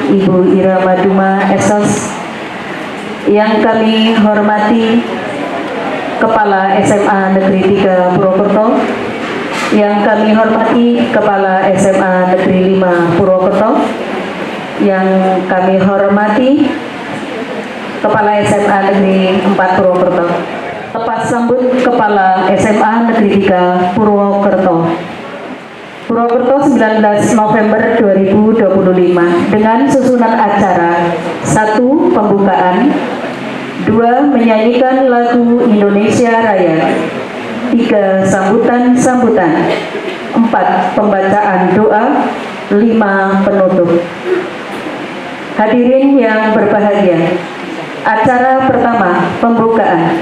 Ibu Ira Maduma Esos, yang kami hormati Kepala SMA Negeri 3 Purwokerto, yang kami hormati Kepala SMA Negeri 5 Purwokerto, yang kami hormati Kepala SMA Negeri 4 Purwokerto. Lepas sambut Kepala SMA Negeri 3 Purwokerto. Purwokerto 19 November 2025 dengan susunan acara 1. Pembukaan, 2. Menyanyikan lagu Indonesia Raya, 3. Sambutan-sambutan, 4. Pembacaan doa, 5. Penutup. Hadirin yang berbahagia, acara pertama pembukaan.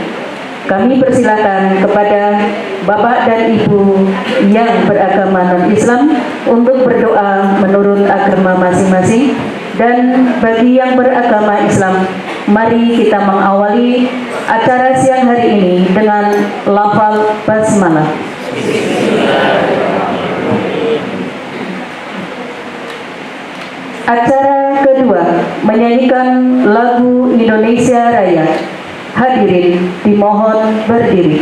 Kami persilakan kepada Bapak dan Ibu yang beragama non-Islam untuk berdoa menurut agama masing-masing, dan bagi yang beragama Islam, mari kita mengawali acara siang hari ini dengan lafal basmalah. Acara kedua, menyanyikan lagu Indonesia Raya. Hadirin dimohon berdiri.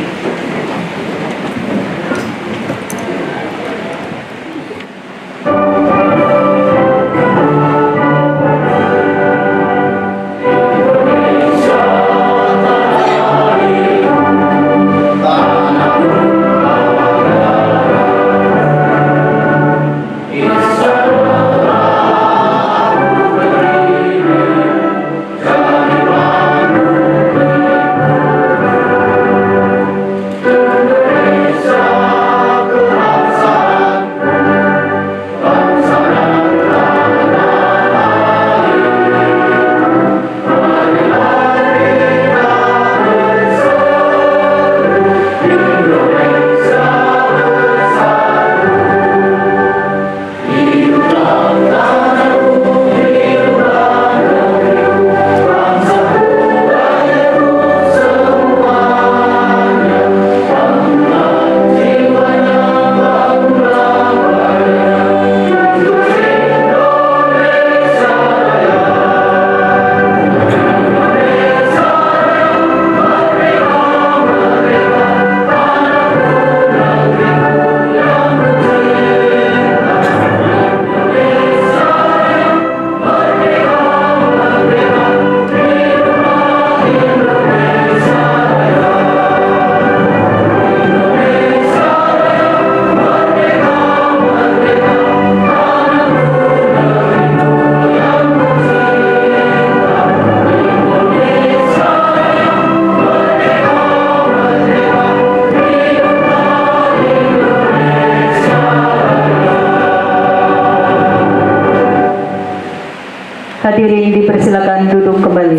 Hadirin dipersilakan duduk kembali.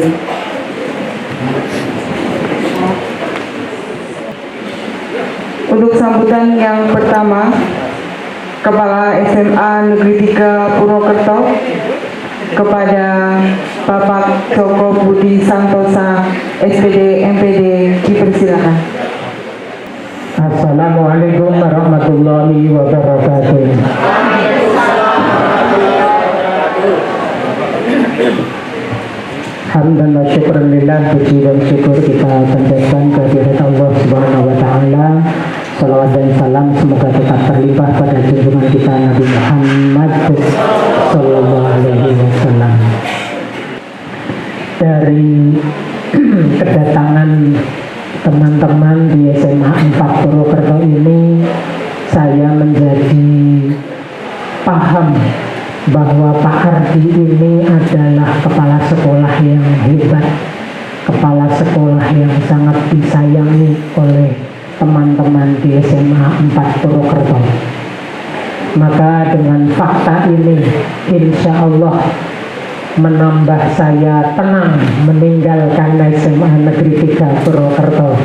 Untuk sambutan yang pertama, Kepala SMA Negeri 3 Purwokerto kepada Bapak Joko Budi Santosa, SPD MPD, dipersilakan. Assalamualaikum warahmatullahi wabarakatuh. Hamdan wa syukran lillah, puji dan syukur kita panjatkan kehadirat Allah Subhanahu wa taala. Salawat dan salam semoga tetap terlimpah pada junjungan kita Nabi Muhammad sallallahu alaihi wasallam. Dari kedatangan teman-teman di SMA 4 Purwokerto ini, saya menjadi paham bahwa Pak Ardi ini adalah kepala sekolah yang hebat, kepala sekolah yang sangat disayangi oleh teman-teman di SMA 4 Purwokerto. Maka dengan fakta ini, insya Allah menambah saya tenang meninggalkan SMA Negeri 3 Purwokerto,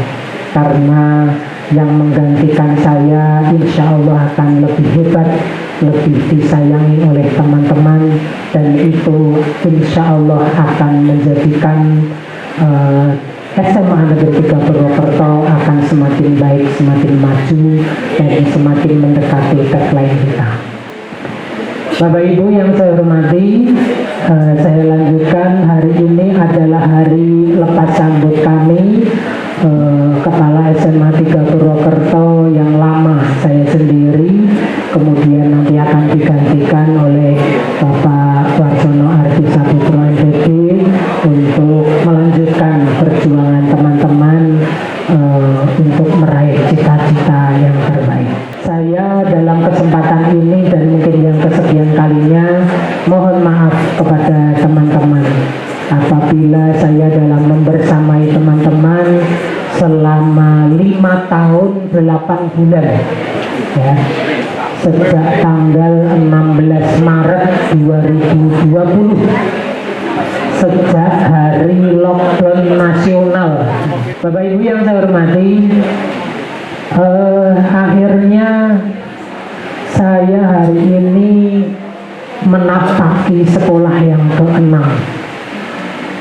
karena yang menggantikan saya insya Allah akan lebih hebat, lebih disayangi oleh teman-teman, dan itu insya Allah akan menjadikan SMA Negeri 3 Purwokerto akan semakin baik, semakin maju, dan semakin mendekati tagline kita. Bapak Ibu yang saya hormati, saya lanjutkan. Hari ini adalah hari lepas sambut kami, Kepala SMA 3 Purwokerto yang lama saya sendiri, kemudian nanti akan digantikan oleh Bapak Warsono Ardi Saputro MPD untuk melanjutkan perjuangan teman-teman untuk meraih cita-cita yang terbaik. Saya dalam kesempatan ini dan mungkin yang kesekian kalinya mohon maaf kepada teman-teman apabila saya dalam membersamai teman-teman selama 5 tahun 8 bulan ya, sejak tanggal 16 Maret 2020, sejak hari lockdown nasional. Bapak Ibu yang saya hormati, akhirnya saya hari ini menapaki sekolah yang ke-6.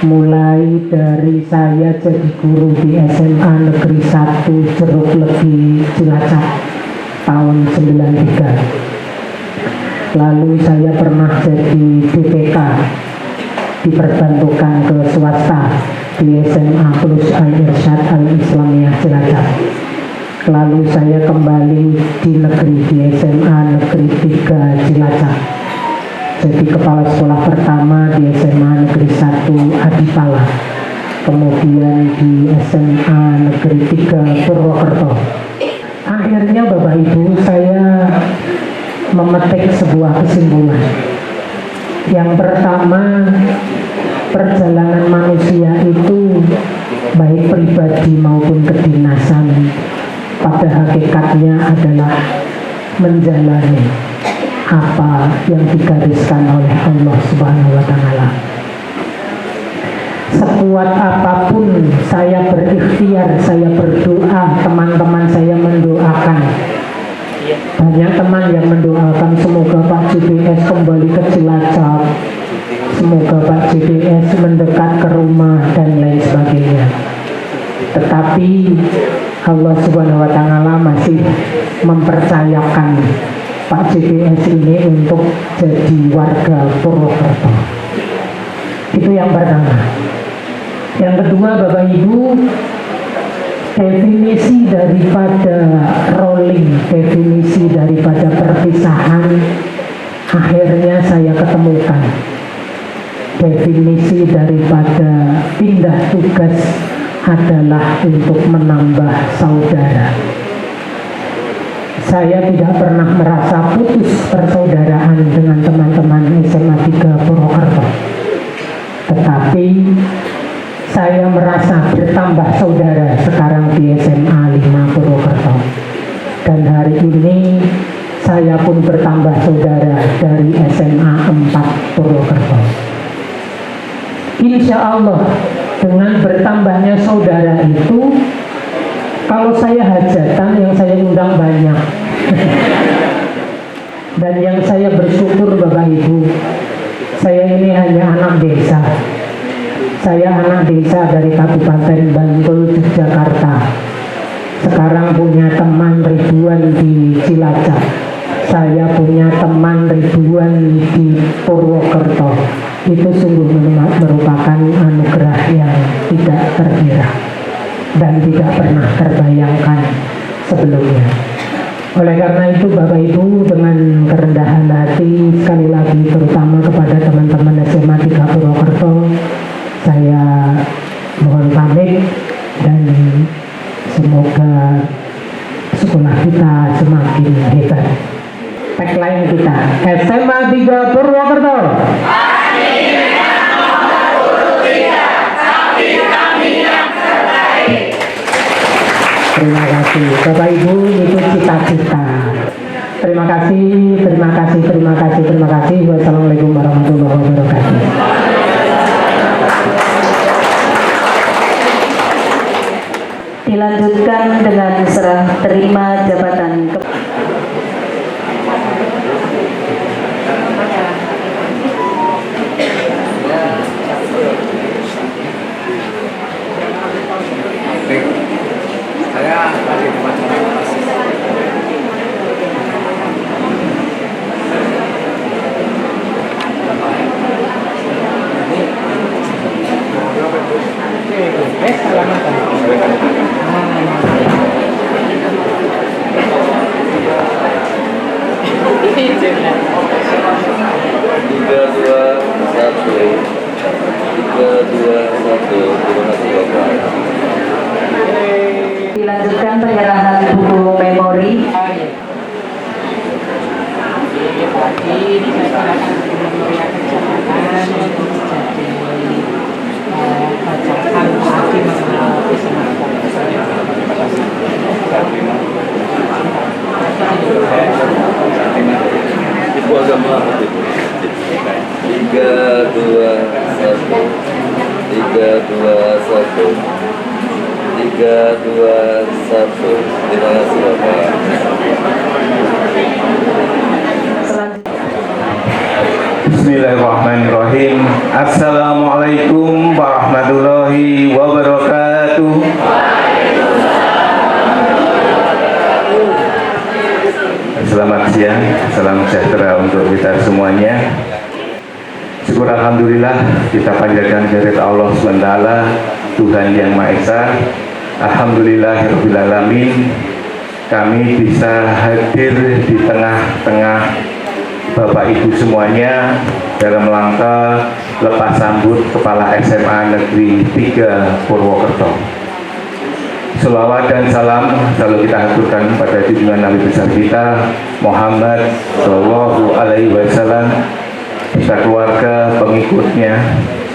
Mulai dari saya jadi guru di SMA Negeri 1 Jeruk Legi Cilacap tahun 93. Lalu saya pernah jadi DPK, diperbantukan ke swasta di SMA Plus Al-Irsyad Al-Islamiyah Cilacap. Lalu saya kembali di negeri di SMA Negeri 3 Cilacap, jadi kepala sekolah pertama di SMA Negeri 1 Adipala, kemudian di SMA Negeri 3 Purwokerto. Akhirnya Bapak Ibu, saya memetik sebuah kesimpulan. Yang pertama, perjalanan manusia itu baik pribadi maupun kedinasan pada hakikatnya adalah menjalani apa yang digariskan oleh Allah Subhanahu wa Ta'ala. Sekuat apapun saya berikhtiar, saya berdoa, teman-teman saya mendoakan. Banyak teman yang mendoakan semoga Pak JBS kembali ke Cilacap, semoga Pak JBS mendekat ke rumah dan lain sebagainya. Tetapi Allah Subhanahu wa Ta'ala masih mempercayakan Pak JBS ini untuk jadi warga Purwokerto. Itu yang pertama. Yang kedua, Bapak Ibu, definisi daripada rolling, definisi daripada perpisahan, akhirnya saya ketemukan. Definisi daripada pindah tugas adalah untuk menambah saudara. Saya tidak pernah merasa putus persaudaraan dengan teman-teman SMA 3 Purwokerto, tetapi saya merasa bertambah saudara sekarang di SMA 5 Purwokerto. Dan hari ini saya pun bertambah saudara dari SMA 4 Purwokerto. Insya Allah dengan bertambahnya saudara itu, kalau saya hajatan yang saya undang banyak. Dan yang saya bersyukur Bapak Ibu, saya ini hanya anak desa. Saya anak desa dari Kabupaten Bantul, Yogyakarta. Sekarang punya teman ribuan di Cilacap. Saya punya teman ribuan di Purwokerto. Itu sungguh merupakan anugerah yang tidak terkira dan tidak pernah terbayangkan sebelumnya. Oleh karena itu Bapak Ibu, dengan kerendahan hati sekali lagi terutama kepada teman-teman SMA 3 Purwokerto, saya mohon pamit dan semoga sekolah kita semakin hebat. Tagline kita, SMA 3 Purwokerto. Tapi kami terima kasih. Bapak Ibu, itu cita-cita. Terima kasih, terima kasih, terima kasih, terima kasih. Wassalamualaikum warahmatullahi wabarakatuh. Dilanjutkan dengan serah terima jabatan. Saya lagi di masyarakat. Tiga dua satu, terima kasih Bapak. Dilanjutkan penyerahan buku memori. Ibu agama apa itu? Tiga dua satu, terima kasih Bapak. Bismillahirrahmanirrahim. Assalamualaikum warahmatullahi wabarakatuh. Selamat siang, salam sejahtera untuk kita semuanya. Syukur alhamdulillah kita panjatkan kehadirat Allah SWT, Tuhan yang Maha Esa. Alhamdulillahirrahmanirrahim, kami bisa hadir di tengah-tengah Bapak Ibu semuanya dalam rangka lepas sambut Kepala SMA Negeri 3 Purwokerto. Selawat dan salam selalu kita haturkan pada junjungan Nabi besar kita Muhammad Shallallahu Alaihi Wasallam, kita keluarga pengikutnya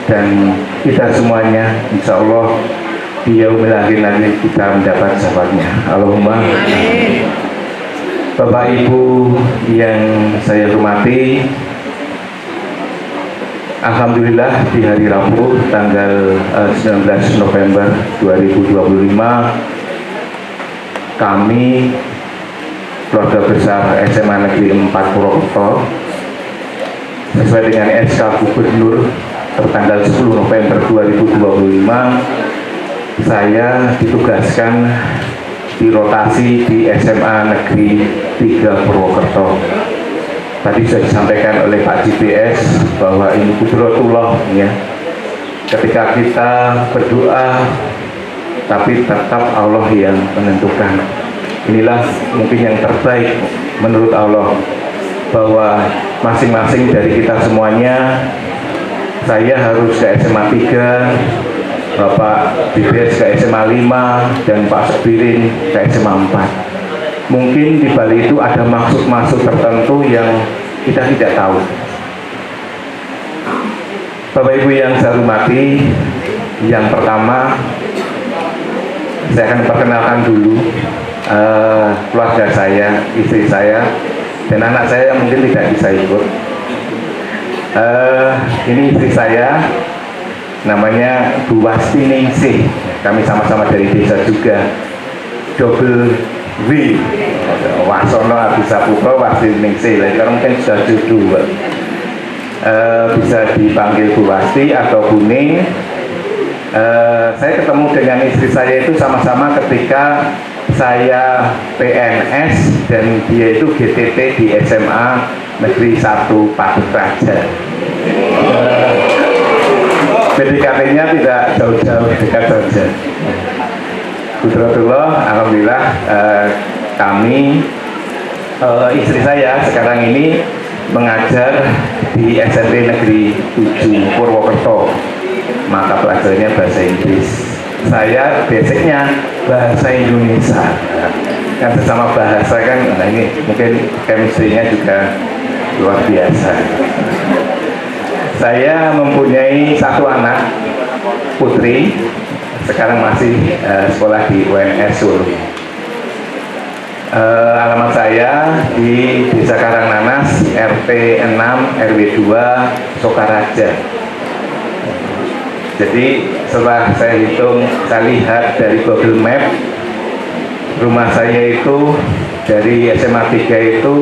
dan kita semuanya. Insya Allah di yaumil akhir nanti kita mendapat syafaatnya. Allahumma. Bapak Ibu yang saya hormati, alhamdulillah di hari Rabu tanggal 19 November 2025 kami keluarga besar SMA Negeri 4 Purwokerto sesuai dengan SK Gubernur tertanggal 10 November 2025 saya ditugaskan di rotasi di SMA Negeri 3 Purwokerto. Tadi sudah disampaikan oleh Pak GPS bahwa ini kudratullah ya. Ketika kita berdoa, tapi tetap Allah yang menentukan. Inilah mungkin yang terbaik menurut Allah, bahwa masing-masing dari kita semuanya, saya harus ke SMA 3, Bapak DBS ke SMA 5, dan Pak Sebirin ke SMA 4. Mungkin di balik itu ada maksud-maksud tertentu yang kita tidak tahu. Bapak Ibu yang saya hormati, yang pertama saya akan perkenalkan dulu keluarga saya, istri saya, dan anak saya yang mungkin tidak bisa ikut. Ini istri saya, namanya Bu Wasti Ningsih. Kami sama-sama dari desa juga. Double W, Wasono Abisaputro Wasti Ningsih. Sekarang mungkin sudah jodoh. Bisa dipanggil Bu Wasti atau Bu Ning. Saya ketemu dengan istri saya itu sama-sama ketika saya PNS dan dia itu GTT di SMA Negeri 1 Padut Raja. PDKT-nya tidak jauh-jauh, dekat saja. Kudratullah, alhamdulillah kami, istri saya sekarang ini mengajar di SMP Negeri 7 Purwokerto. Mata pelajarannya bahasa Inggris. Saya basicnya bahasa Indonesia. Kan sesama bahasa kan, nah ini mungkin chemistry-nya juga luar biasa. Saya mempunyai satu anak putri, sekarang masih sekolah di UNS Solo. Alamat saya di Desa Karangnanas, RT 6 RW 2 Sokaraja. Jadi setelah saya hitung, saya lihat dari Google Map, rumah saya itu dari SMA 3 itu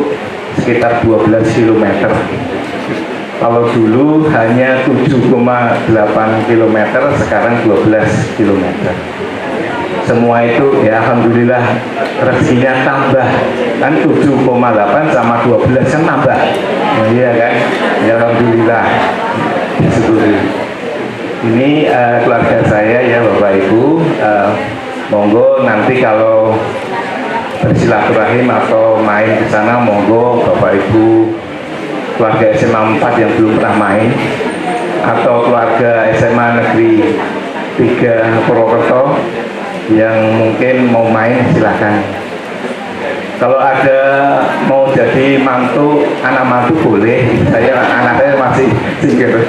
sekitar 12 km. Kalau dulu hanya 7,8 km, sekarang 12 km. Semua itu ya alhamdulillah rezekinya tambah, kan 7,8 sama 12 kan tambah. Nah, iya kan? Ya alhamdulillah. Disyukuri. Ini keluarga saya ya Bapak Ibu, monggo nanti kalau bersilaturahim atau main ke sana, monggo Bapak Ibu keluarga SMA 4 yang belum pernah main, atau keluarga SMA Negeri 3 Purwokerto yang mungkin mau main silakan. Kalau ada mau jadi mantu, anak mantu boleh, anak saya masih single.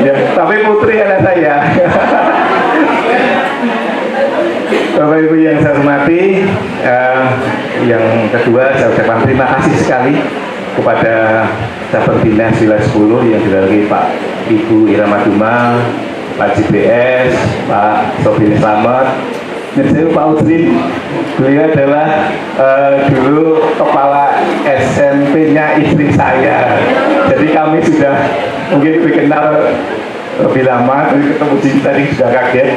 Ya, tapi putri anak saya. Bapak Ibu yang saya hormati, yang kedua saya ucapkan terima kasih sekali kepada Cabang Dinas Wilayah 10 yang dilalui Pak Ibu Irama Duma, Pak GPS, Pak Sobin Slamet, dan saya Pak Udrin. Beliau adalah dulu kepala SMP-nya istri saya. Jadi kami sudah mungkin dikenal lebih lama, tapi ketemu sini tadi sudah kaget.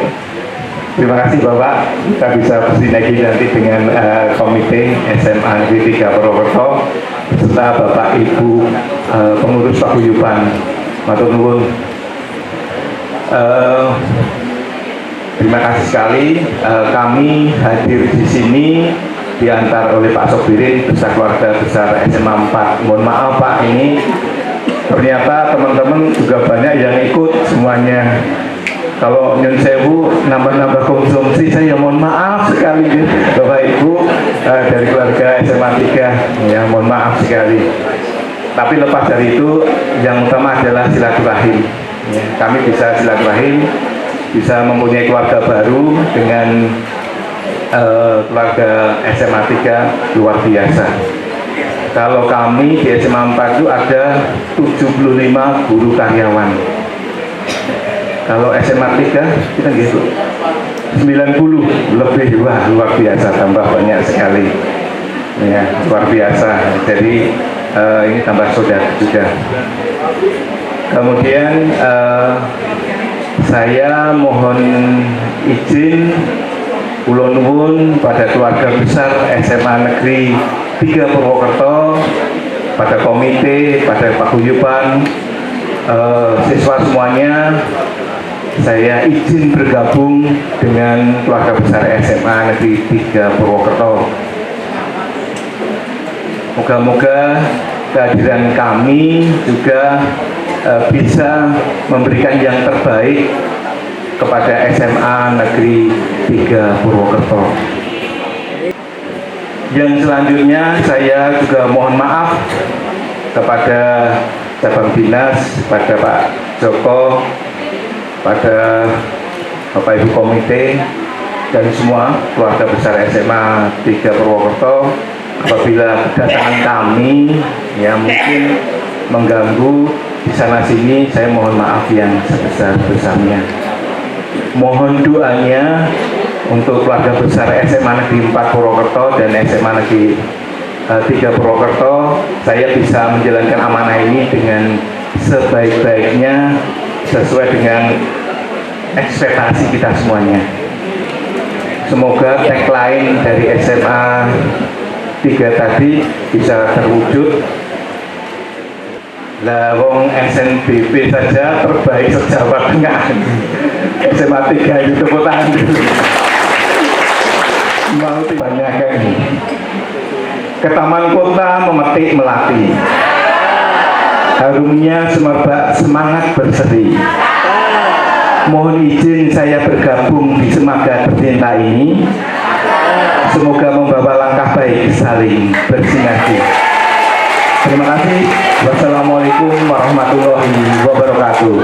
Terima kasih Bapak, kita bisa bersinergi nanti dengan komite SMA Negeri 3 Purwokerto serta Bapak Ibu pengurus paguyuban. Matur nuwun. Terima kasih sekali, kami hadir di sini diantar oleh Pak Sobirin beserta keluarga besar SMA 4. Mohon maaf Pak, ini ternyata teman-teman juga banyak yang ikut semuanya. Kalau nyun sewu nambah-nambah konsumsi, saya mohon maaf sekali Bapak Ibu dari keluarga SMA 3, ya mohon maaf sekali. Tapi lepas dari itu, yang utama adalah silaturahim. Ya, kami bisa silaturahim, bisa mempunyai keluarga baru dengan keluarga SMA 3 luar biasa. Kalau kami di SMA 4 itu ada 75 guru karyawan. Kalau SMA 3 kita gitu 90 lebih, wah luar biasa, tambah banyak sekali. Ya, luar biasa. Jadi ini tambah saudara juga. Kemudian saya mohon izin kula nuwun pada keluarga besar SMA Negeri 3 Purwokerto, pada komite, pada paguyuban, siswa semuanya, saya izin bergabung dengan keluarga besar SMA Negeri 3 Purwokerto. Moga-moga kehadiran kami juga bisa memberikan yang terbaik kepada SMA Negeri 3 Purwokerto. Yang selanjutnya saya juga mohon maaf kepada cabang dinas, pada Pak Joko, pada Bapak Ibu komite dan semua keluarga besar SMA 3 Purwokerto, apabila kedatangan kami ya mungkin mengganggu di sana sini, saya mohon maaf yang sebesar-besarnya. Mohon doanya untuk keluarga besar SMA Negeri 4 Purwokerto dan SMA Negeri 3 Purwokerto, saya bisa menjalankan amanah ini dengan sebaik-baiknya sesuai dengan ekspektasi kita semuanya. Semoga tagline dari SMA 3 tadi bisa terwujud. Lah wong SNBP saja terbaik se-Jawa Tengah. SMA 3 itu tepuk tangan dulu. Mau banyak kan. Ke taman kota memetik melati. Harumnya semerbak semangat berseri. Mohon izin saya bergabung di Semaga Tercinta ini. Semoga membawa langkah baik saling bersinergi. Terima kasih. Wassalamualaikum warahmatullahi wabarakatuh.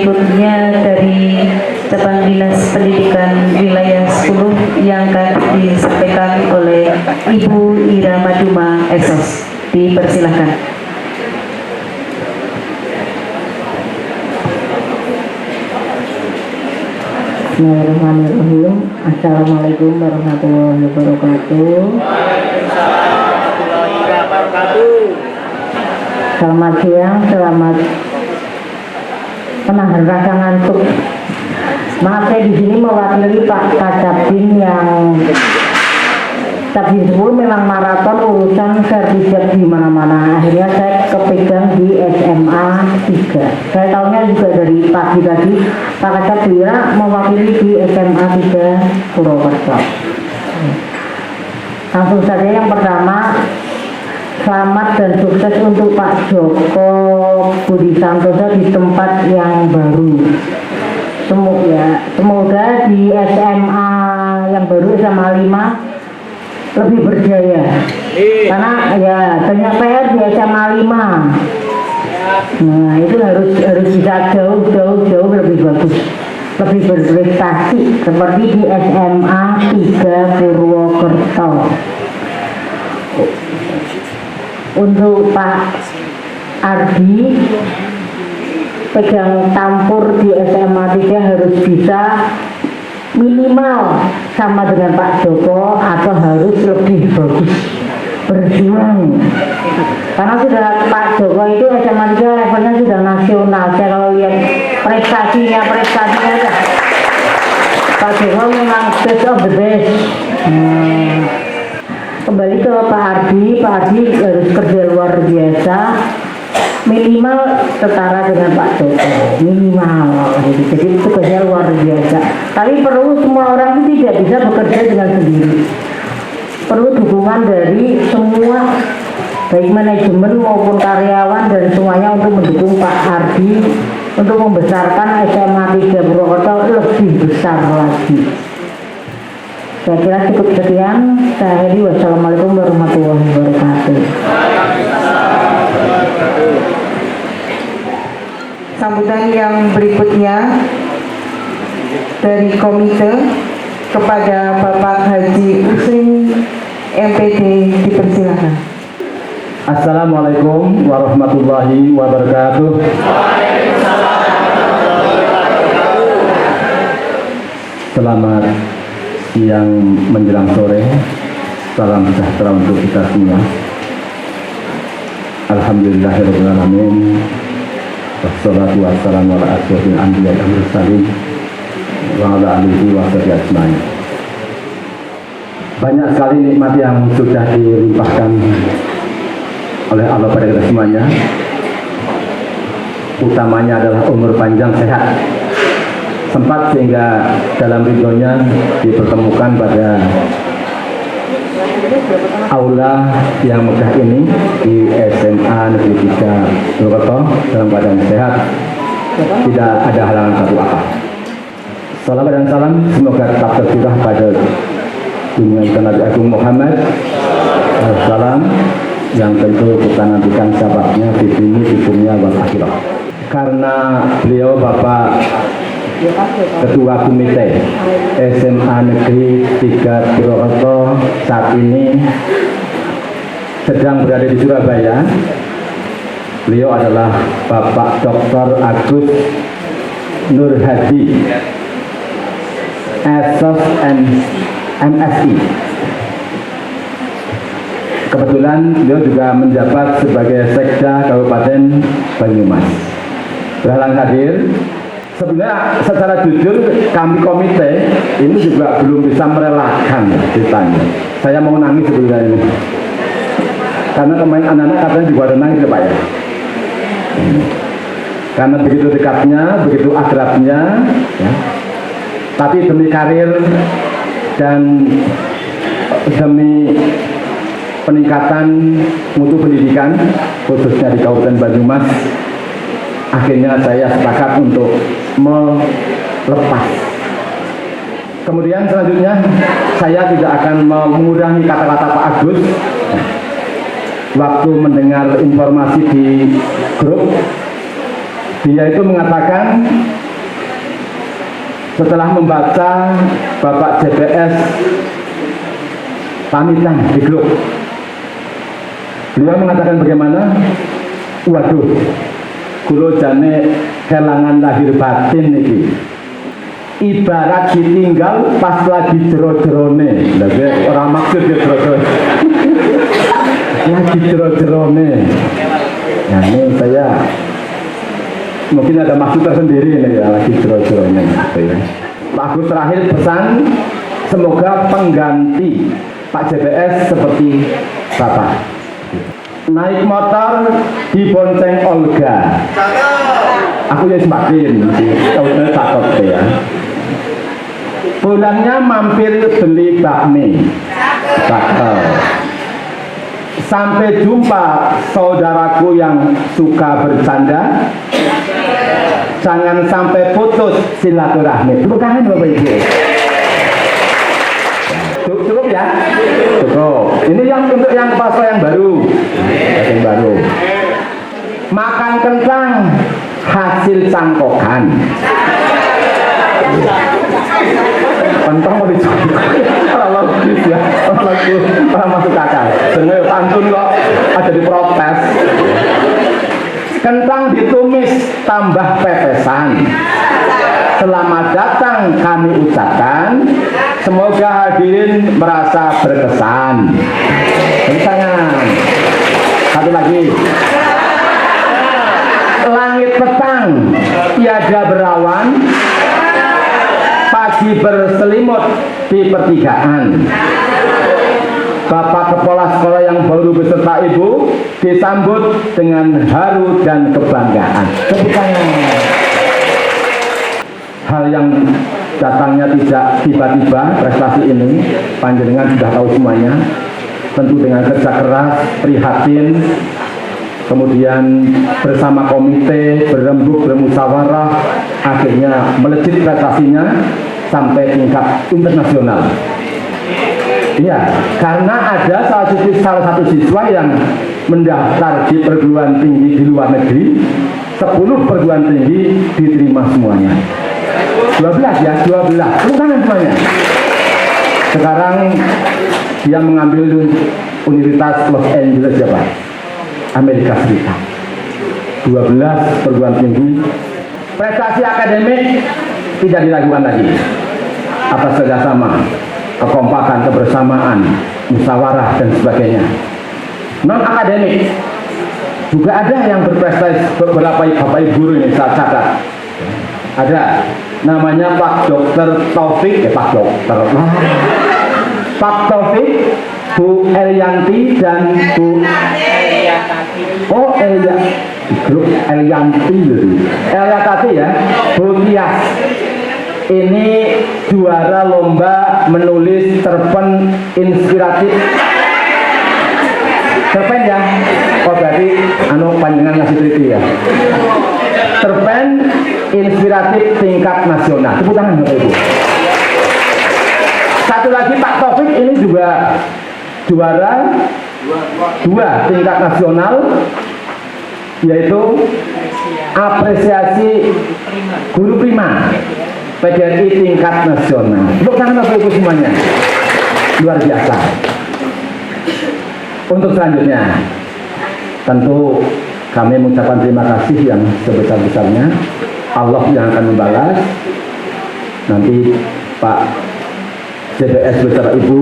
berikutnya dari cabang dinas pendidikan wilayah 10 yang akan disampaikan oleh Ibu Ira Maduma Esos. Dipersilahkan. Bismillahirrahmanirrahim. Assalamualaikum warahmatullahi wabarakatuh. Selamat siang, selamat menahan rasa ngantuk. Maaf, saya di sini mewakili Pak Kacabin yang Cabin 10 memang maraton urusan sertifikat di mana-mana. Akhirnya saya kepegang di SMA 3. Saya tahunya juga dari pagi tadi Pak Kacabin mewakili di SMA 3 Purwokerto. Langsung saja yang pertama, selamat dan sukses untuk Pak Joko Budi Santoso di tempat yang baru. Semoga di SMA yang baru, SMA 5 lebih berjaya. Karena ya banyak PR di SMA 5. Nah, itu harus bisa jauh lebih bagus, lebih berprestasi seperti di SMA 3 Purwokerto. Untuk Pak Ardi, pegang tampur di SMA 3 harus bisa minimal sama dengan Pak Joko atau harus lebih bagus, berjuang. Karena sudah Pak Joko itu SMA 3 levelnya sudah nasional. Saya kalau lihat prestasinya dah. Pak Joko memang best of the best. Kembali ke Pak Ardi harus kerja luar biasa, minimal setara dengan Pak Joko, minimal. Jadi itu kerja luar biasa. Tapi perlu semua orang itu tidak bisa bekerja dengan sendiri. Perlu dukungan dari semua, baik manajemen maupun karyawan dan semuanya untuk mendukung Pak Ardi untuk membesarkan SMA 3 Purwokerto lebih besar lagi. Saya kira cukup sekian. Saya Hedi, wassalamualaikum warahmatullahi wabarakatuh. Sambutan yang berikutnya dari komite kepada Bapak Haji Usrin MPD, dipersilakan. Assalamualaikum warahmatullahi wabarakatuh. Selamat siang menjelang sore. Salam sejahtera untuk kita semua. Alhamdulillahirrahmanirrahim. Wassalatu wassalamu ala asyrofil anbiya'i wal mursalin wa ala alihi wa sahbihi ajmain. Banyak sekali nikmat yang sudah dilimpahkan oleh Allah pada kita semuanya. Utamanya adalah umur panjang sehat. Sempat sehingga dalam ridhonya dipertemukan pada aula yang megah ini di SMA Negeri 3 Purwokerto dalam keadaan sehat, tidak ada halangan satu apa. Salam dan salam semoga tetap tercurah pada junjungan Nabi Agung Muhammad salam yang tentu kita nantikan sahabatnya di sini di dunia wal akhirah. Karena beliau Bapak Ketua Komite SMA Negeri 3 Purwokerto saat ini sedang berada di Surabaya. Beliau adalah Bapak Dr. Agus Nur Hadi, SOS MSI. Kebetulan beliau juga menjabat sebagai Sekda Kabupaten Banyumas. Berhalang hadir. Sebenarnya secara jujur kami komite ini juga belum bisa merelakan ceritanya. Saya mau nangis sebenarnya ini. Karena kemarin anak-anak katanya juga ada nangis ya Pak ya. Karena begitu dekatnya, begitu akrabnya ya. Tapi demi karir dan demi peningkatan mutu pendidikan khususnya di Kabupaten Banyumas, akhirnya saya sepakat untuk melepas. Kemudian selanjutnya saya tidak akan mengurangi kata-kata Pak Agus. Waktu mendengar informasi di grup Dia itu mengatakan setelah membaca Bapak JPS pamitan di grup, beliau mengatakan bagaimana? Waduh, kulo jane kelangan lahir batin iki. Ibarat ditinggal pas lagi jero-jerone. Lagi orang maksud ya jero-jerone. Lagi jero-jerone. Nah, ini saya mungkin ada maksud tersendiri nih ya, lagi jero-jerone. Pak Agus terakhir pesan, semoga pengganti Pak JPS seperti Bapak. Naik motor dibonceng Olga. Aku ya semakin tahunnya cakep ya. Pulangnya mampir beli bakmi. Cakep. Sampai jumpa saudaraku yang suka bercanda. Jangan sampai putus silaturahmi. Tepuk tangan Bapak Ibu. Cukup ya? Cukup. Ini yang untuk yang paso yang baru. Yang baru. Makan kentang hasil cangkokan. Kentang mau dicangkok. Orang logis ya. Orang masuk akal. Sebenarnya pantun kok ada diprotes. Kentang ditumis tambah pepesan. Selamat datang kami ucapkan. Semoga hadirin merasa berkesan. Tangan. Satu lagi. Langit petang tiada berawan, pagi berselimut di pertigaan. Bapak Kepala Sekolah yang baru beserta Ibu disambut dengan haru dan kebanggaan. Tepuk tangan. Hal yang datangnya tidak tiba-tiba, prestasi ini panjenengan sudah tahu semuanya. Tentu dengan kerja keras, prihatin, kemudian bersama komite berembuk bermusyawarah, akhirnya melejit prestasinya sampai tingkat internasional. Iya, karena ada salah satu siswa yang mendaftar di perguruan tinggi di luar negeri, 10 perguruan tinggi diterima semuanya. 12 ya, 12. Bukan semuanya. Sekarang dia mengambil Universitas Los Angeles ya Pak, Amerika Serikat. 12 perguruan tinggi. Prestasi akademik tidak diragukan lagi. Atas kerjasama, kekompakan, kebersamaan, musyawarah dan sebagainya. Non akademik juga ada yang berprestasi, beberapa bapak ibu guru ini saya catat. Ada namanya Pak Dr. Taufik, Pak Taufik, Bu Elianti dan Bu Elianti ya, Bu Tias. Ini juara lomba menulis cerpen inspiratif. Cerpen ya? Oh berarti panjangan ngasih teliti ya. Cerpen inspiratif tingkat nasional. Tepuk tangan Bapak Ibu. Satu lagi Pak Taufik ini juga juara 2 tingkat nasional, yaitu apresiasi guru prima PGRI tingkat nasional. Tepuk tangan Bapak Ibu semuanya. Luar biasa. Untuk selanjutnya, tentu kami mengucapkan terima kasih yang sebesar-besarnya. Allah yang akan membalas. Nanti Pak JPS beserta Ibu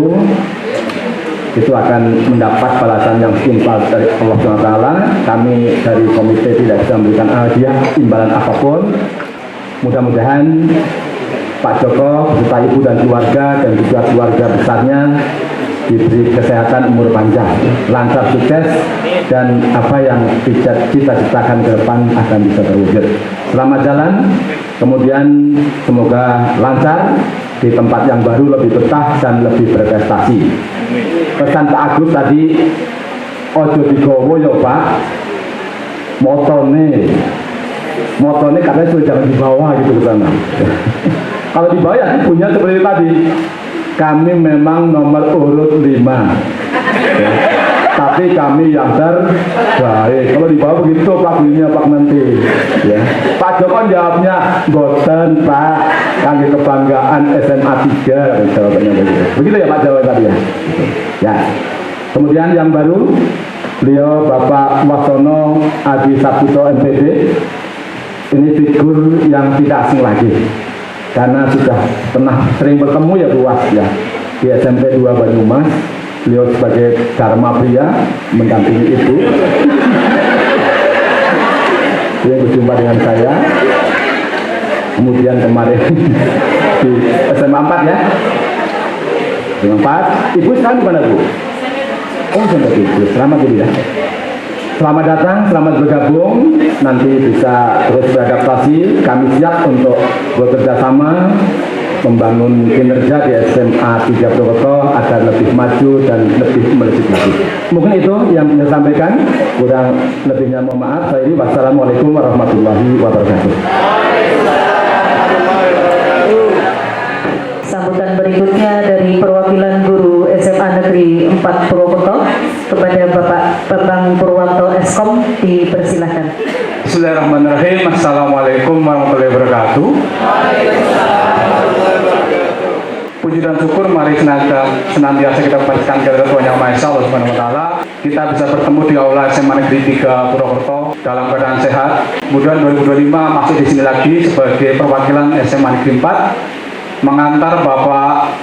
itu akan mendapat balasan yang setimpal dari Allah SWT. Kami dari komite tidak bisa memberikan hadiah imbalan apapun. Mudah-mudahan Pak Joko beserta Ibu dan keluarga dan juga keluarga besarnya diberi kesehatan, umur panjang, lancar, sukses, dan apa yang cita-citakan ke depan akan bisa terwujud. Selamat jalan, kemudian semoga lancar di tempat yang baru, lebih betah dan lebih berprestasi. Pesan Pak Agus tadi, ojo digowo ya Pak, motone katanya sudah jangan dibawa gitu ke sana. Kalau dibawa ya punya seperti tadi. Kami memang nomor urut 5. tapi kami yang terbaik. Kalau di bawah begitu Pak Gurunya Pak Menteri, ya. Pak Joko jawabnya, boten Pak, kami kebanggaan SMA 3, jawabannya begitu. Begitu ya Pak jawaban tadi ya. Ya. Kemudian yang baru, beliau Bapak Wasono Adi Saputo MPD. Ini figur yang tidak asing lagi, karena sudah pernah sering bertemu ya Bu Was ya di SMP 2 Banyumas. Beliau sebagai Dharma Pria mendampingi ibu. Dia berjumpa dengan saya. Kemudian kemarin di SMA 4 ya. SMA 4. Ibu sekarang di mana Bu? Oh sampai itu. Selamat Bu ya. Selamat datang, selamat bergabung. Nanti bisa terus beradaptasi. Kami siap untuk bekerja sama membangun kinerja di SMA 3 Purwokerto agar lebih maju dan lebih melejit lagi. Mungkin itu yang saya sampaikan. Kurang lebihnya mohon maaf. Saya ini wassalamualaikum warahmatullahi wabarakatuh. Sambutan berikutnya dari perwakilan guru SMA Negeri 4 Purwokerto kepada Bapak Bambang Purwanto Eskom, dipersilahkan. Bismillahirrahmanirrahim. Assalamualaikum warahmatullahi wabarakatuh. Puji dan syukur mari senantiasa kita panjatkan kepada Tuhan Yang Maha Esa Allah Subhanahu wa taala. Kita bisa bertemu di aula SMA Negeri 3 Purwokerto dalam keadaan sehat. Kemudian 2025 masuk di sini lagi sebagai perwakilan SMA Negeri 4 mengantar Bapak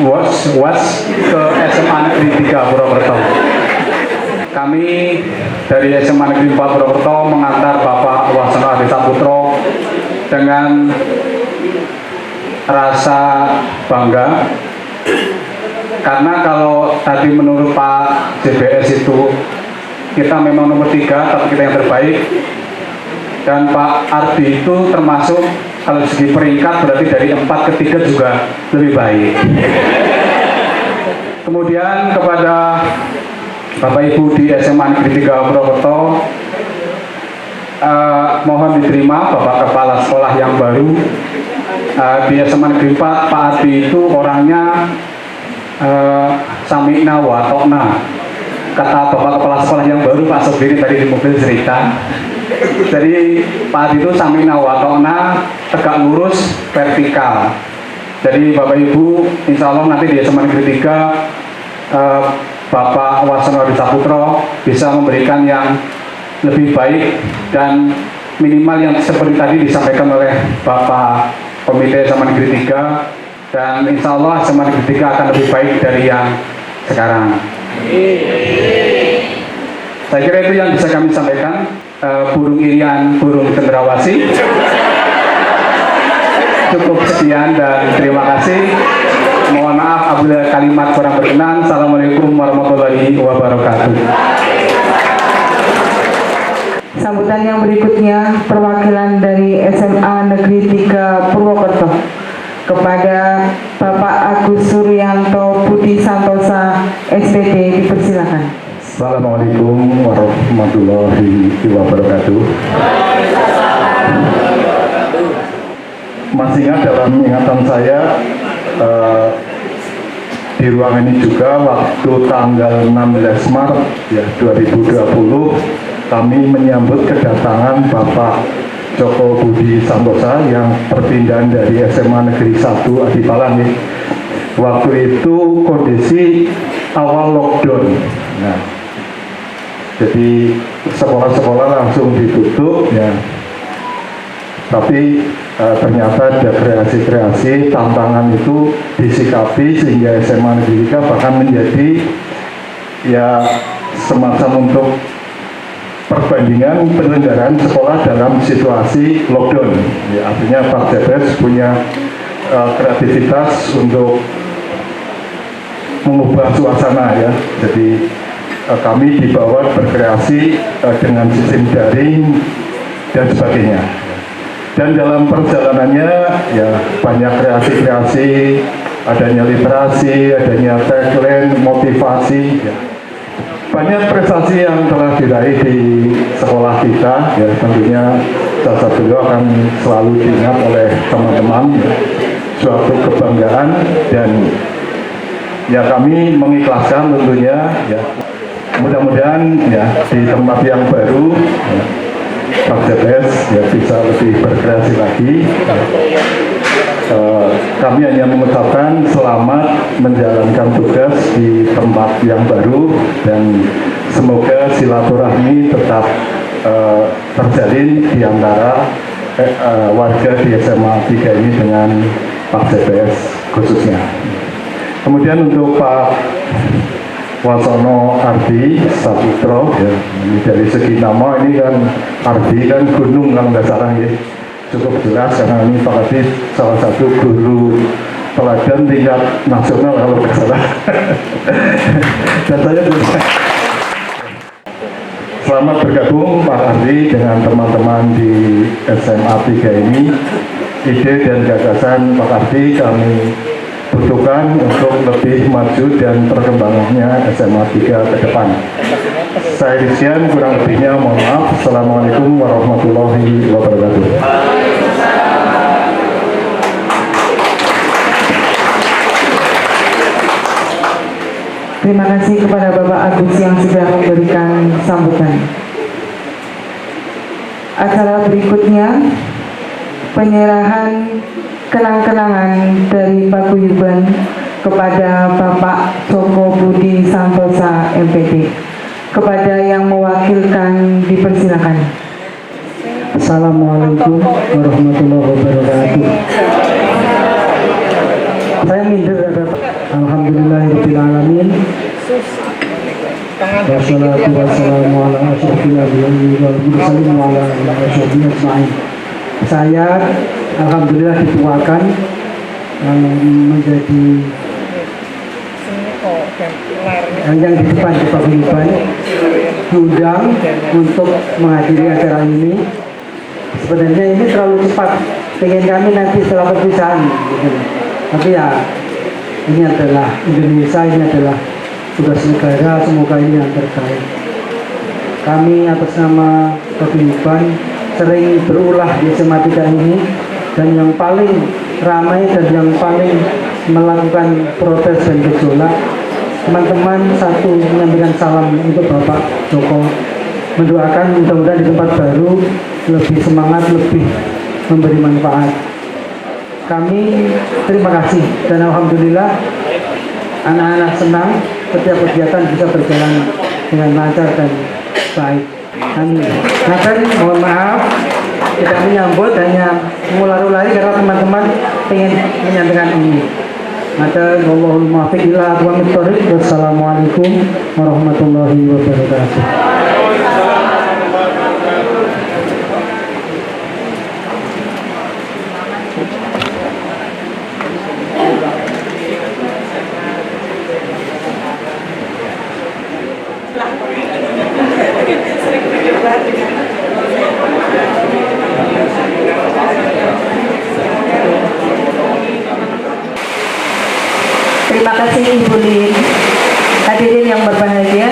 Was ke SMA Negeri 3 Purwokerto. Kami dari SMA Negeri 4 Purwokerto mengantar Bapak Wasono Adi Saputro dengan rasa bangga, karena kalau tadi menurut Pak JBS itu kita memang nomor 3 tapi kita yang terbaik, dan Pak Ardi itu termasuk kalau segi peringkat berarti dari 4 ke 3 juga lebih baik. Kemudian kepada Bapak Ibu di SMA Negeri 3 Purwokerto, mohon diterima Bapak Kepala Sekolah yang baru. Di SMA Negeri 4, Pak Ardi itu orangnya sami'na wa ta'na. Kata Bapak Kepala Sekolah yang baru, Pak Sobiri tadi di mobil cerita. Jadi Pak Ardi itu sami'na wa ta'na, tegak lurus, vertikal. Jadi Bapak Ibu, insya Allah nanti di SMA Negeri 3 Bapak Wasono Adi Saputro bisa memberikan yang lebih baik dan minimal yang seperti tadi disampaikan oleh Bapak Komite SMA Negeri 3, dan insya Allah SMA Negeri 3 akan lebih baik dari yang sekarang. Saya kira itu yang bisa kami sampaikan. Burung irian, burung cendrawasih. Cukup sekian dan terima kasih. Mohon maaf apabila kalimat kurang berkenan. Assalamualaikum warahmatullahi wabarakatuh. Sambutan yang berikutnya perwakilan dari SMA Negeri 3 Purwokerto kepada Bapak Agus Suryanto Budi Santosa SPD, dipersilakan. Assalamualaikum warahmatullahi wabarakatuh. Masih ingat dalam ingatan saya di ruangan ini juga waktu tanggal 16 Maret ya 2020 kami menyambut kedatangan Bapak Joko Budi Santosa yang perpindahan dari SMA Negeri 1 Adipalang. Waktu itu kondisi awal lockdown. Nah, jadi sekolah-sekolah langsung ditutup ya. Tapi ternyata ada kreasi-kreasi, tantangan itu disikapi sehingga SMA Negeri 3 bahkan menjadi ya semacam untuk perbandingan penyelenggaraan sekolah dalam situasi lockdown. Ya, artinya Pak JBS punya kreativitas untuk mengubah suasana ya. Jadi kami dibawa berkreasi dengan sistem daring dan sebagainya. Dan dalam perjalanannya ya banyak kreasi-kreasi, adanya literasi, adanya tagline, motivasi ya. Banyak prestasi yang telah diraih di sekolah kita ya, tentunya salah satunya akan selalu diingat oleh teman-teman ya. Suatu kebanggaan dan ya kami mengikhlaskan tentunya ya mudah-mudahan ya di tempat yang baru ya, Pak CPS ya bisa lebih berkreasi lagi. Kami hanya mengucapkan selamat menjalankan tugas di tempat yang baru dan semoga silaturahmi tetap terjalin di antara warga di SMA 3 ini dengan Pak CPS khususnya. Kemudian untuk Pak Wasono Ardi Saputro ya, ini dari segi nama ini kan Ardi kan gunung kalau nggak salah ya, cukup jelas karena ini Pak Ardi salah satu guru teladan tingkat nasional kalau nggak salah. Dan saya juga selamat bergabung Pak Ardi dengan teman-teman di SMA 3 ini. Ide dan gagasan Pak Ardi kami butuhkan untuk lebih maju dan perkembangannya SMA 3 ke depan. Saya Rizyan, kurang lebihnya mohon maaf. Assalamualaikum warahmatullahi wabarakatuh. Terima kasih kepada Bapak Agus yang sudah memberikan sambutan. Acara berikutnya penyerahan kenang-kenangan dari paguyuban kepada Bapak Joko Budi Santosa MPD. Kepada yang mewakilkan dipersilakan. Assalamualaikum warahmatullahi wabarakatuh. Saya minder Bapak. Alhamdulillahirabbil alamin. Wassalatu wassalamu ala asyrofil anbiya'i wal mursalin wa ala alihi washabihi ajma'in. Saya alhamdulillah dituakan menjadi yang di depan di paguyuban, diundang untuk menghadiri acara ini. Sebenarnya ini terlalu cepat, pengen kami nanti setelah perpisahan gitu. Tapi ya ini adalah Indonesia, ini adalah tugas negara, semoga ini yang terbaik. Kami atas nama paguyuban sering berulah di SMA 3 ini, dan yang paling ramai dan yang paling melakukan protes dan gejolak teman-teman satu menyampaikan salam untuk Bapak Joko, mendoakan mudah-mudahan di tempat baru lebih semangat, lebih memberi manfaat. Kami terima kasih dan alhamdulillah anak-anak senang setiap kegiatan bisa berjalan dengan lancar dan baik. Amin. Nakan mohon maaf tidak menyambut, hanya mengular-ulari karena teman-teman ingin menyampaikan ini. Maka wallahul muwaffiq ila aqwamit thoriq. Wassalamualaikum warahmatullahi wabarakatuh. Terima kasih Ibu Lin. Hadirin yang berbahagia,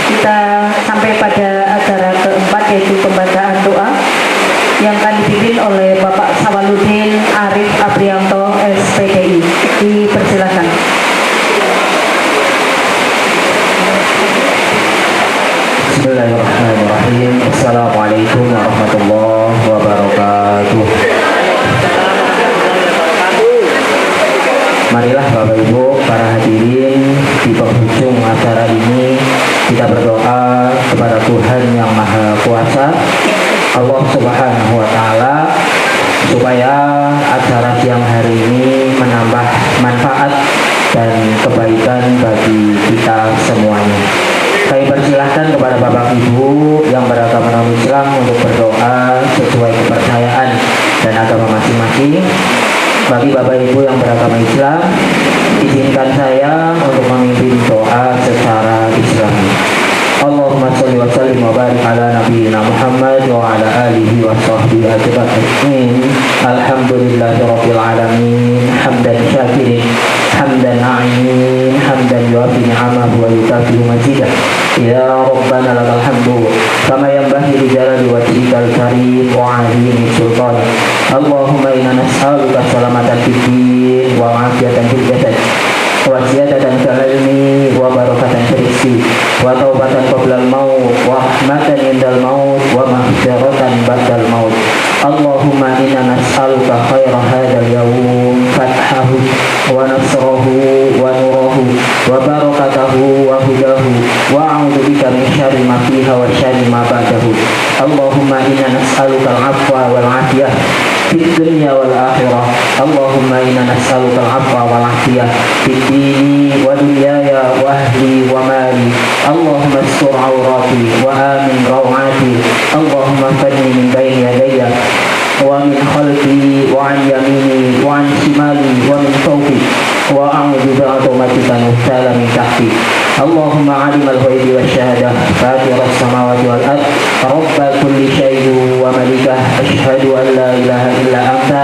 kita sampai pada acara keempat yaitu pembacaan doa yang akan dipimpin oleh Bapak Sawaludin Arif Aprianto SPDI. Dipersilakan. Bismillahirrahmanirrahim. Assalamualaikum warahmatullahi wabarakatuh. Marilah Bapak Ibu, para hadirin, di penghujung acara ini kita berdoa kepada Tuhan Yang Maha Kuasa, Allah Subhanahu wa Ta'ala, supaya acara siang hari ini menambah manfaat dan kebaikan bagi kita semuanya. Kami persilahkan kepada Bapak Ibu yang beragama non-Islam untuk berdoa sesuai kepercayaan dan agama masing-masing. Bagi Bapak Ibu yang beragama Islam, izinkan saya untuk memimpin doa secara Islami. Allahumma sholli wa sallim wa barik ala nabiyyina Muhammad wa ala alihi wa sahbihi ajma'in. Alhamdulillahirabbil alamin. Hamdan syakirin, hamdan na'imin, hamdan yuafi ni'amahu wa yukafi'u mazidah. Ya Rabbana lakal hamdu kama yanbaghi li jalali wajhikal karim wa 'azimi sultanik. Allahumma inna nas'aluka salamatan fid din wa 'afiyatan fil jasad wa ziyadatan fil ilmi wa barakatan fil rizqi wa taubatan Allahumma inna nas'aluka al-'afwa wal 'afiyah fid dunya wal akhirah. Allahumma inna nas'aluka al-'afwa wal 'afiyah fid dini wa dunyaya wa ahli wa mali. Allahumma astur 'awrati wa amin raw'ati. Allahumma fadni min bayni yadayya wa min khalfi wa an yamini wa an shimali wa min fawqi wa a'udzu bi'azamatika an ughtala min tahti. Allahumma 'alimal ghaibi wasyahadah fatiras samawati wal ard rabba kulli syai'in wa malikah asyhadu an la ilaha illa anta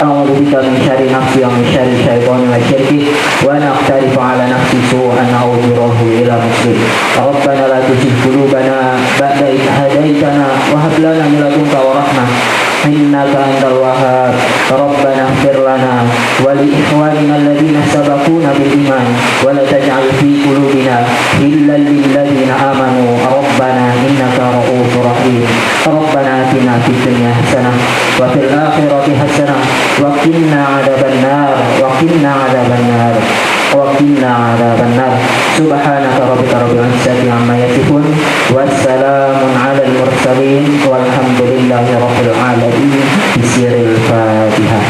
a'udzu bika min syarri nafsi wa min syarri syaitani wa syirki wa ana aqtarifu ala nafsi su'an a'udzuhu ila muslim. Rabbana la tuzigh qulubana ba'da idh hadaitana wa hab lana min ladunka rahmah innaka antal wahhab. Rabbana ighfir lana wa li ikhwanina alladhina sabaquna bil iman wa la taj'al fi qulubina ghillan lil ladzina amanu rabbana innaka ra'ufur rahim. Rabbana atina fid dunya hasanah wa fil akhirati hasanah wa qina 'adzabannar wa qina 'adzabannar wa qina 'adzabannar. Subhanaka rabbika rabbil izzati amma yasifun wassalamun 'alal mursalin walhamdulillahi rabbil alamin. Bisiril Fatihah.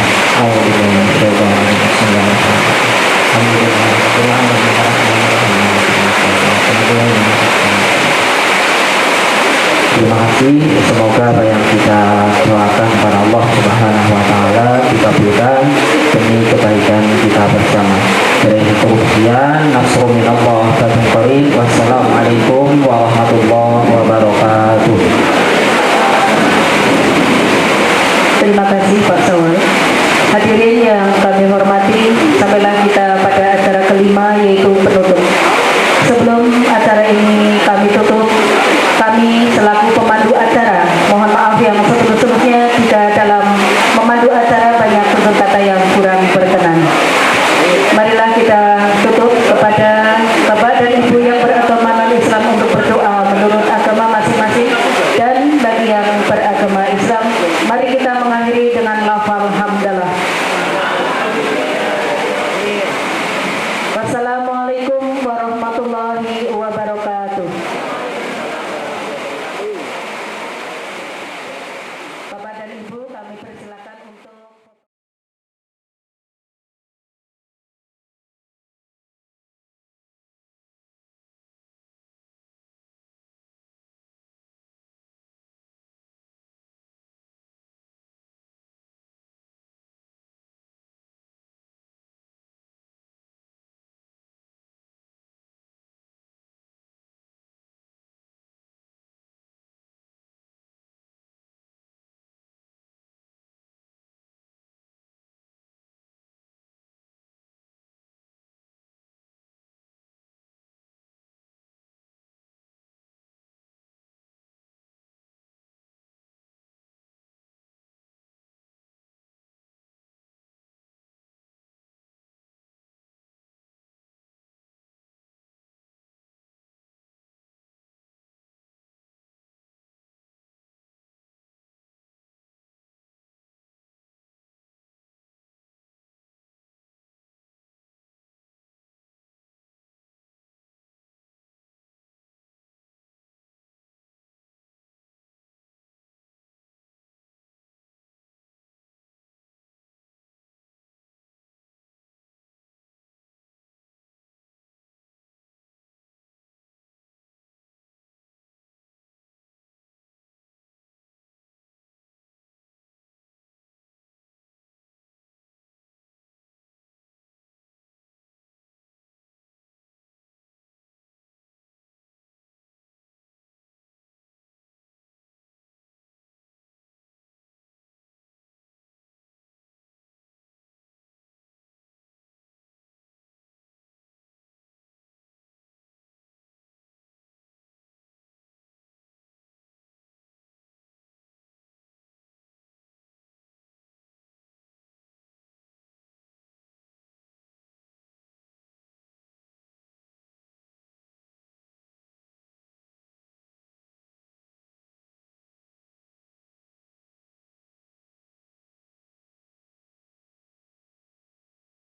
Terima kasih. Semoga apa yang kita doakan kepada Allah Subhanahu wa taala dikabulkan demi kebaikan kita bersama. Dari kemudian nasrul minallah wa qarib. Wassalamualaikum warahmatullahi wabarakatuh. Terima kasih Pak Sawal. Hadirin